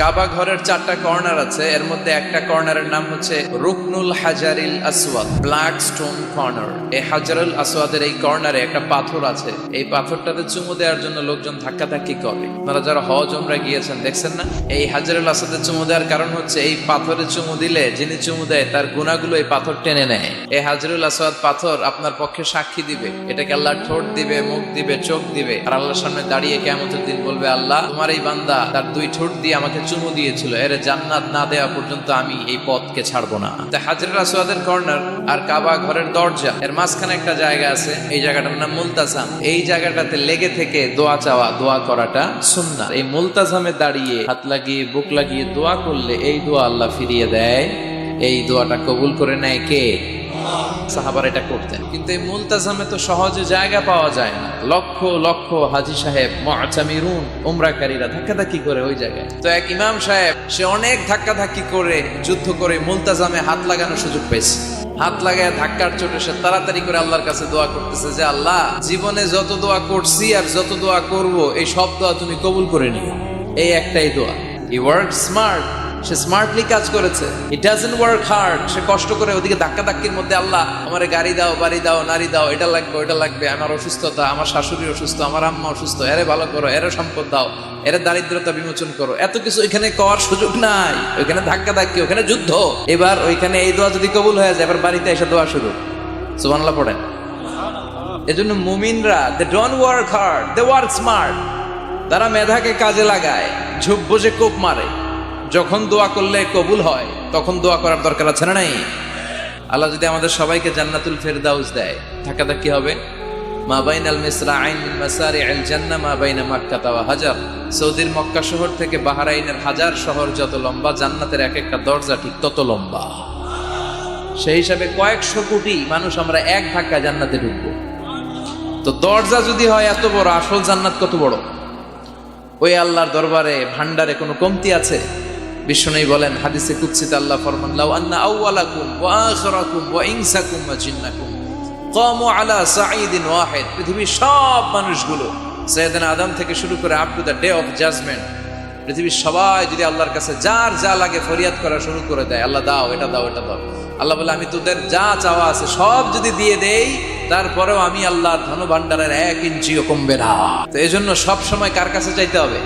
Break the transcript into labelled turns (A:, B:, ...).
A: কাবা ঘরের 4টা কর্নার আছে, এর মধ্যে একটা কর্নারের নাম হচ্ছে রুকনুল হাজারিল আসওয়াদ, ব্ল্যাক স্টোন কর্নার। এই হাজারুল আসওয়াদের এই কর্নারে একটা পাথর আছে, এই পাথরটাতে চুমু দেওয়ার জন্য লোকজন ধাক্কাধাক্কি করে। আপনারা যারা হজ উমরা গিয়েছেন দেখছেন না, এই হাজারুল আসওয়াদে চুমু দেওয়ার কারণ হচ্ছে এই পাথরে চুমু দিলে যিনি চুমু দেয় তার গুনাহগুলো এই পাথর টেনে নেয়। এই হাজারুল আসওয়াদ পাথর আপনার পক্ষে সাক্ষী দিবে, এটাকে আল্লাহ ঠোঁট দিবে, মুখ দিবে, চোখ দিবে, আর আল্লাহর সামনে দাঁড়িয়ে কিয়ামতের দিন বলবে, আল্লাহ তোমার এই বান্দা তার 2 ঠোঁট দিয়ে আমাকে চুমু দিয়েছিল, এর জান্নাত না দেওয়া পর্যন্ত আমি এই পথকে ছাড়বো না। হাজরুল আসওয়াদের কর্নার আর কাবা ঘরের দরজা এর মাঝখানে একটা জায়গা আছে, এই জায়গাটার নাম মুলতাজাম। এই জায়গাটাতে লেগে থেকে দোয়া চাওয়া, দোয়া করাটা সুন্নাহ। এই মুলতাজামে দাঁড়িয়ে হাত লাগিয়ে বুক লাগিয়ে দোয়া করলে এই দোয়া আল্লাহ ফিরিয়ে দেয়। এই দোয়াটা কবুল করে নেয় কে? সাহাবারা এটা করতেন। কিন্তু এই মুলতাজামে তো সহজে জায়গা পাওয়া যায় না, লক্ষ লক্ষ হাজী সাহেব মুআতামিরুন উমরাকারীরা ধাক্কাধাক্কি করে ওই জায়গায়। তো এক ইমাম সাহেব সে অনেক ধাক্কাধাক্কি করে যুদ্ধ করে মুলতাজামে হাত লাগানোর সুযোগ পেয়েছে। হাত লাগায় ধাক্কার চোটে সে তাড়াতাড়ি করে আল্লাহর কাছে দোয়া করতেছে যে, আল্লাহ জীবনে যত দোয়া করছি আর যত দোয়া করব এই সব দোয়া তুমি কবুল করে নিও। এই একটাই দোয়া। He work smart, say smartly কাজ করেছে। ইট ডাজন্ট ওয়ার্ক হার্ড, সে কষ্ট করে ওদিকে ধাক্কাধাক্কির মধ্যে, আল্লাহ আমারে গাড়ি দাও, বাড়ি দাও, নারী দাও, এটা লাগবে ওটা লাগবে, আমার অসুস্থতা, আমার শাশুড়ি অসুস্থ, আমার আম্মা অসুস্থ, এরে ভালো করো, এরে সম্পদ দাও, এর দারিদ্রতা বিমোচন করো, এত কিছু ওইখানে করার সুযোগ নাই। ওইখানে ধাক্কাধাক্কি, ওখানে যুদ্ধ। এবার ওইখানে এই দোয়া যদি কবুল হয়ে যায়, এবার বাড়িতে এসে দোয়া শুরু। সুবহানাল্লাহ পড়েন। এজন্য মুমিনরা they don't work hard, they work smart. তারা মেধাকে কাজে লাগায়, ঝুপ বসে কোপ মারে। যখন দোয়া করলে কবুল হয় তখন দোয়া করার দরকার আছে না নাই? আল্লাহ যদি আমাদের সবাইকে জান্নাতুল ফেরদাউস দেয়, ধাক্কাধাক্কি হবে। মা বাইনাল মিসরাআইন মিন মাসারি'আল জান্নাহ মা বাইনা মাক্কা ওয়া হাজার। সৌদির মক্কা শহর থেকে বাহরাইনের হাজার শহর যত লম্বা, জান্নাতের এক একটা দরজা ঠিক তত লম্বা। সেই হিসাবে কয়েকশো কোটি মানুষ আমরা এক ধাক্কা জান্নাতে ঢুকবো। তো দরজা যদি হয় এত বড়, আসল জান্নাত কত বড়? ওই আল্লাহর দরবারে ভান্ডারে কোনো কমতি আছে? বিশ্বনবী বলেন হাদিসে কুদসিতে আল্লাহ ফরমান, লাউ আন্না আউওয়ালাকুম ওয়া আখিরাকুম ওয়া ইনসাকুম ওয়া জিন্নাকুম কামু আলা সাঈদিন ওয়াহিদ। পৃথিবীর সব মানুষগুলো সাইয়েদনা আদম থেকে শুরু করে up to the day of judgement, পৃথিবীর সবাই যদি আল্লাহর কাছে যার যা লাগে ফরিয়াদ করা শুরু করে দেয়, আল্লাহ দাও, এটা দাও, এটা দাও, আল্লাহ বলে আমি তোদের যা চাওয়া আছে সব যদি দিয়ে দেই, তারপরেও আমি আল্লাহর ধন ভান্ডারের 1 ইঞ্চিও কমবে না। তো এই জন্য সব সময় কার কাছে চাইতে হবে?